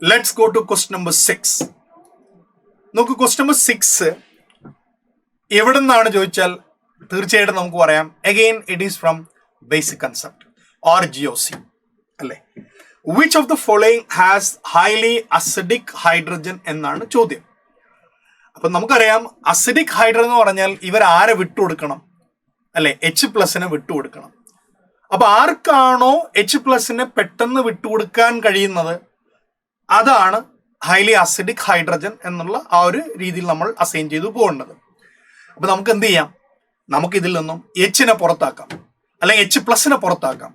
Let's go to question number 6. നോക്കൂ, question number 6 എവിടെ നിന്നാണ് ചോദിച്ചാൽ തീർച്ചയായിട്ടും നമുക്ക് പറയാം again it is from basic concept or GOC അല്ലേ. Which of the following has highly acidic hydrogen എന്നാണ് ചോദ്യം. അപ്പൊ നമുക്കറിയാം അസിഡിക് ഹൈഡ്രജൻ എന്ന് പറഞ്ഞാൽ ഇവർ ആരെ വിട്ടുകൊടുക്കണം അല്ലെ, H+ വിട്ടുകൊടുക്കണം. അപ്പൊ ആർക്കാണോ H+ പെട്ടെന്ന് വിട്ടുകൊടുക്കാൻ കഴിയുന്നത് അതാണ് ഹൈലി അസിഡിക് ഹൈഡ്രജൻ എന്നുള്ള ആ ഒരു രീതിയിൽ നമ്മൾ അസൈൻ ചെയ്തു പോകേണ്ടത്. അപ്പൊ നമുക്ക് എന്ത് ചെയ്യാം, നമുക്ക് ഇതിൽ നിന്നും H പുറത്താക്കാം അല്ലെങ്കിൽ H+ പുറത്താക്കാം.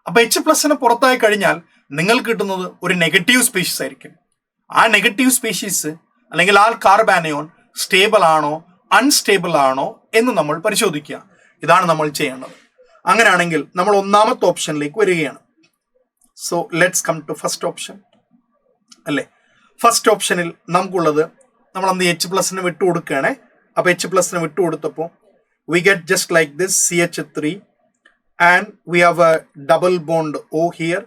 അപ്പൊ H+ പുറത്തായി കഴിഞ്ഞാൽ നിങ്ങൾക്ക് കിട്ടുന്നത് ഒരു നെഗറ്റീവ് സ്പീഷീസ് ആയിരിക്കും. ആ നെഗറ്റീവ് സ്പീഷീസ് അല്ലെങ്കിൽ ആ കാർബാനയോൺ സ്റ്റേബിൾ ആണോ അൺസ്റ്റേബിൾ ആണോ എന്ന് നമ്മൾ പരിശോധിക്കുക. ഇതാണ് നമ്മൾ ചെയ്യേണ്ടത്. അങ്ങനെയാണെങ്കിൽ നമ്മൾ ഒന്നാമത്തെ ഓപ്ഷനിലേക്ക് വരികയാണ്. So let's come to first option അല്ലേ. ഫസ്റ്റ് ഓപ്ഷനിൽ നമുക്കുള്ളത് നമ്മൾ എന്ത് H+ വിട്ടുകൊടുക്കുകയാണെ. അപ്പൊ H+ വിട്ടുകൊടുത്തപ്പോൾ we get just like this CH3 and we have a double bond O here.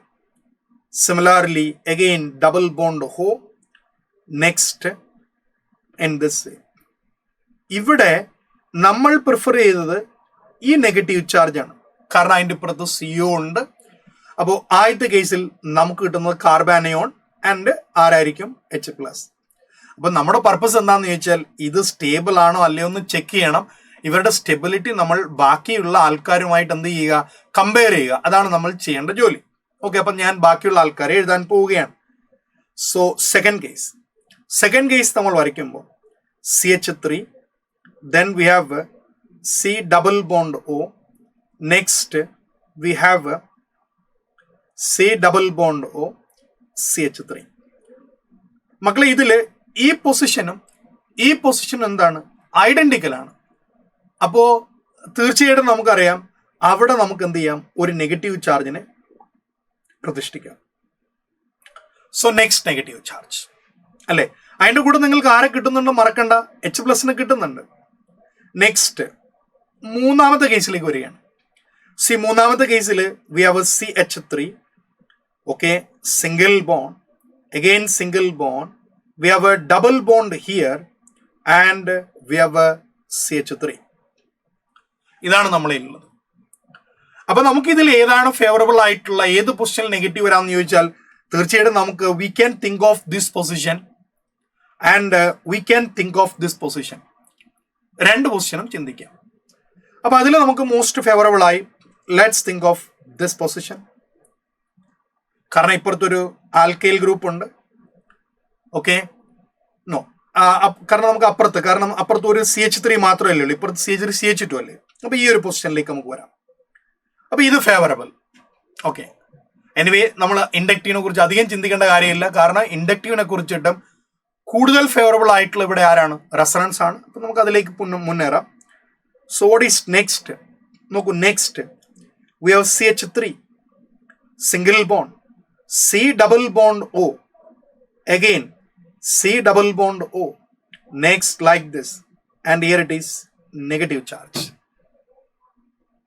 Similarly again double bond O next in this way. ഇവിടെ നമ്മൾ prefer ചെയ്തത് ഈ നെഗറ്റീവ് ചാർജ് ആണ്, കാരണം അതിൻ്റെ ഇപ്പുറത്ത് CO ഉണ്ട്. അപ്പോൾ ആദ്യത്തെ കേസിൽ നമുക്ക് കിട്ടുന്നത് കാർബാനയോൺ ആൻഡ് ആരായിരിക്കും H+. അപ്പൊ നമ്മുടെ പർപ്പസ് എന്താണെന്ന് ചോദിച്ചാൽ ഇത് സ്റ്റേബിൾ ആണോ അല്ലയോ എന്ന് ചെക്ക് ചെയ്യണം. ഇവരുടെ സ്റ്റെബിലിറ്റി നമ്മൾ ബാക്കിയുള്ള ആൾക്കാരുമായിട്ട് എന്ത് ചെയ്യുക, കമ്പയർ ചെയ്യുക. അതാണ് നമ്മൾ ചെയ്യേണ്ട ജോലി. ഓക്കെ, അപ്പൊ ഞാൻ ബാക്കിയുള്ള ആൾക്കാരെ എഴുതാൻ പോവുകയാണ്. സോ സെക്കൻഡ് കേസ് നമ്മൾ വരയ്ക്കുമ്പോൾ CH3, then we have C double bond O, next we have C double bond O CH3. മക്കളെ ഇതില് ഈ പൊസിഷനും എന്താണ്, ഐഡന്റിക്കൽ ആണ്. അപ്പോ തീർച്ചയായിട്ടും നമുക്കറിയാം അവിടെ നമുക്ക് എന്ത് ചെയ്യാം, ഒരു നെഗറ്റീവ് ചാർജിനെ പ്രതിഷ്ഠിക്കാം. സോ നെക്സ്റ്റ് നെഗറ്റീവ് ചാർജ് അല്ലെ. അതിന്റെ കൂടെ നിങ്ങൾക്ക് ആരെ കിട്ടുന്നുണ്ടോ മറക്കണ്ട, H+ കിട്ടുന്നുണ്ട്. നെക്സ്റ്റ് മൂന്നാമത്തെ കേസിലേക്ക് വരികയാണ്. മൂന്നാമത്തെ കേസിൽ V have CH3. Okay, single bond, again single bond, we have a double bond here and we have a CH3. ഇതാണ് നമ്മളുള്ളത്. അപ്പൊ നമുക്ക് ഇതിൽ ഏതാണ് ഫേവറബിൾ ആയിട്ടുള്ള, ഏത് പൊസിഷനിൽ നെഗറ്റീവ് വരാമെന്ന് ചോദിച്ചാൽ തീർച്ചയായിട്ടും നമുക്ക് we can think of this position and we can think of this position. രണ്ട് പൊസിഷനും ചിന്തിക്കാം. അപ്പൊ അതിൽ നമുക്ക് മോസ്റ്റ് ഫേവറബിൾ ആയി let's think of this position. കാരണം ഇപ്പുറത്തൊരു ആൽക്കൈൽ ഗ്രൂപ്പ് ഉണ്ട്. ഓക്കെ, നോ, കാരണം നമുക്ക് അപ്പുറത്ത് ഒരു CH3 മാത്രമല്ലേ ഉള്ളൂ, ഇപ്പുറത്ത് CH3 CH2 അല്ലേ. അപ്പൊ ഈ ഒരു പൊസിഷനിലേക്ക് നമുക്ക് വരാം. അപ്പൊ ഇത് ഫേവറബിൾ. ഓക്കെ, എനിവേ നമ്മൾ ഇൻഡക്റ്റീവിനെ കുറിച്ച് അധികം ചിന്തിക്കേണ്ട കാര്യമില്ല, കാരണം ഇൻഡക്റ്റീവിനെ കുറിച്ചിട്ടും കൂടുതൽ ഫേവറബിൾ ആയിട്ടുള്ള ഇവിടെ ആരാണ്, റെസണൻസ് ആണ്. അപ്പൊ നമുക്ക് അതിലേക്ക് മുന്നേറാം. So what is next? നോക്കൂ, next we have CH3 single bond, C double bond O, again C double bond O, next like this, and here it is negative charge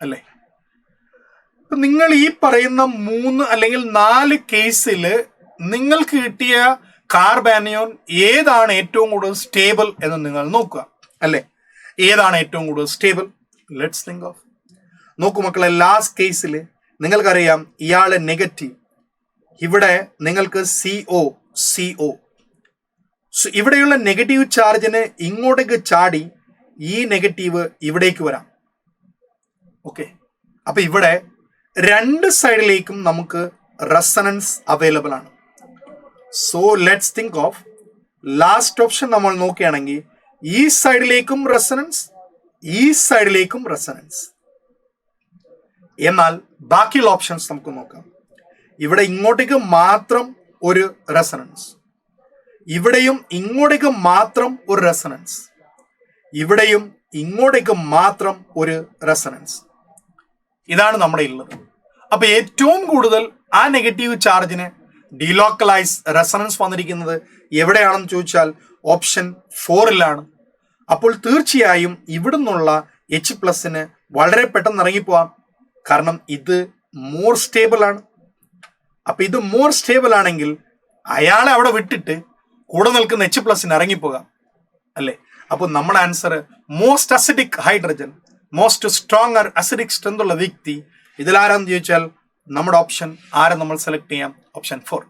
അല്ലേ. നിങ്ങൾ ഈ പറയുന്ന 3 അല്ലെങ്കിൽ 4 കേസിൽ നിങ്ങൾക്ക് കിട്ടിയ കാർബാനയോൺ ഏതാണ് ഏറ്റവും കൂടുതൽ സ്റ്റേബിൾ എന്ന് നിങ്ങൾ നോക്കുക അല്ലേ. ഏതാണ് ഏറ്റവും കൂടുതൽ സ്റ്റേബിൾ? Let's think of. നോക്കൂ മക്കളെ, ലാസ്റ്റ് കേസിൽ നിങ്ങൾക്കറിയാം ഇയാളെ നെഗറ്റീവ്, ഇവിടെ നിങ്ങൾക്ക് CO. ഇവിടെയുള്ള നെഗറ്റീവ് ചാർജിന് ഇങ്ങോട്ടേക്ക് ചാടി ഈ നെഗറ്റീവ് ഇവിടേക്ക് വരാം. ഓക്കെ, അപ്പൊ ഇവിടെ രണ്ട് സൈഡിലേക്കും നമുക്ക് റെസണൻസ് അവൈലബിൾ ആണ്. So let's think of last option. നമ്മൾ നോക്കുകയാണെങ്കിൽ ഈ സൈഡിലേക്കും റെസണൻസ്, ഈ സൈഡിലേക്കും റെസണൻസ്. എന്നാൽ ബാക്കിയുള്ള ഓപ്ഷൻസ് നമുക്ക് നോക്കാം. ഇവിടെ ഇങ്ങോട്ടേക്ക് മാത്രം ഒരു റെസണൻസ്, ഇവിടെയും ഇങ്ങോട്ടേക്ക് മാത്രം ഒരു റെസണൻസ്, ഇവിടെയും ഇങ്ങോട്ടേക്ക് മാത്രം ഒരു റെസണൻസ്. ഇതാണ് നമ്മുടെ ഉള്ളത്. അപ്പൊ ഏറ്റവും കൂടുതൽ ആ നെഗറ്റീവ് ചാർജിന് ഡീലോക്കലൈസ് റെസണൻസ് വന്നിരിക്കുന്നത് എവിടെയാണെന്ന് ചോദിച്ചാൽ ഓപ്ഷൻ 4 അപ്പോൾ തീർച്ചയായും ഇവിടുന്നുള്ള H+ വളരെ പെട്ടെന്ന് ഇറങ്ങിപ്പോവാം, കാരണം ഇത് മോർ സ്റ്റേബിൾ ആണ്. അപ്പൊ ഇത് മോർ സ്റ്റേബിൾ ആണെങ്കിൽ അയാളെ അവിടെ വിട്ടിട്ട് കൂടെ നിൽക്കുന്ന H+ ഇറങ്ങിപ്പോകാം അല്ലേ? അപ്പോൾ നമ്മുടെ answer most acidic hydrogen, most strong acidic strength ഉള്ള വ്യക്തി ഇതിലാരാന്ന് ചോദിച്ചാൽ നമ്മുടെ ഓപ്ഷൻ ആരെ നമ്മൾ സെലക്ട് ചെയ്യാം? ഓപ്ഷൻ 4.